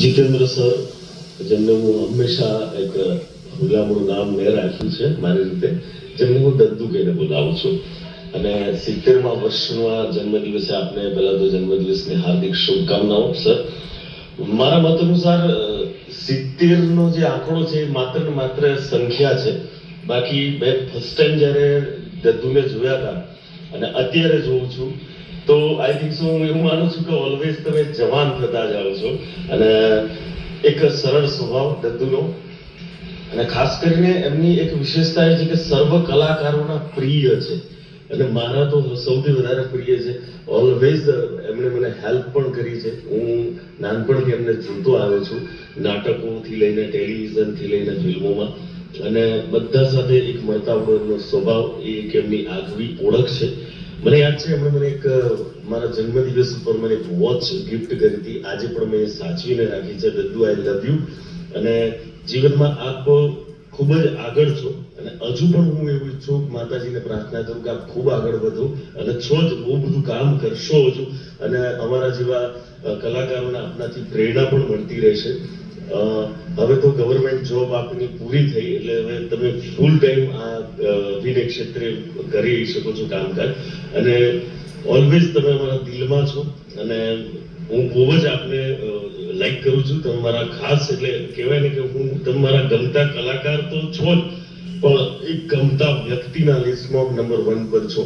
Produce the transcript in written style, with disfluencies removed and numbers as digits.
Jitendra sir, જેમને હું હંમેશા એક હુલામણું નામ મેં રાખ્યું છે મારી રીતે, જેમને હું દદ્દુ કહીને બોલાવું છું. અને 70મા વર્ષના જન્મદિવસે આપને પહેલા તો જન્મદિવસની હાર્દિક શુભકામનાઓ સર. મારા મત અનુસાર 70 નો જે આંકડો છે એ માત્ર ને માત્ર સંખ્યા છે. બાકી મેં ફર્સ્ટ ટાઈમ જ્યારે દદ્દુને જોયા હતા અને અત્યારે જોઉં છું તો આઈ થિંક સો હું એવું માનું છું કે ઓલવેઝ તમે જવાન થતા જાઓ છો. અને એક સરળ સ્વભાવ દદ્દુનો, અને ખાસ કરીને એમની એક વિશેષતા એ છે કે સર્વ કલાકારોના પ્રિય છે. અને મારા તો સૌથી વધારે પ્રિય છે. ઓલવેઝ એમણે મને હેલ્પ પણ કરી છે. હું નાનપણથી એમને જોતો આવ્યો છું, નાટકોથી લઈને ટેલિવિઝનથી લઈને ફિલ્મોમાં, અને બધા સાથે એક મળતાવડોનો સ્વભાવ એ એક એમની આગવી ઓળખ છે. મને યાદ છે એમણે મને એક મારા જન્મદિવસ ઉપર મને એક વોચ ગિફ્ટ કરી હતી. આજે પણ મેં સાચવીને રાખી છે. દદ્દુ, આઈ લવ યુ. અને જીવનમાં આપ ખૂબ જ આગળ છો, અને હજુ પણ હું એવું ઈચ્છું, માતાજીને પ્રાર્થના કરું કે આપ ખૂબ આગળ વધો, અને છો જ, બહુ બધું કામ કરશો હજુ, અને અમારા જેવા કલાકારોને આપનાથી પ્રેરણા પણ મળતી રહેશે. હવે તો ગવર્મેન્ટ જોબ આપની પૂરી થઈ એટલે હવે તમે ફૂલ ટાઈમ આ અભિનય ક્ષેત્રે કરી શકો છો કામકાજ, અને ઓલવેઝ તમે અમારા દિલમાં છો. અને હું બહુ જ આપને લાઈક કરું છું. તમે મારા ખાસ, એટલે કહેવાય ને કે હું તમારા ગમતા કલાકાર તો છો જ, પણ એક ગમતા વ્યક્તિના લિસ્ટમાં નંબર 1 પર છો.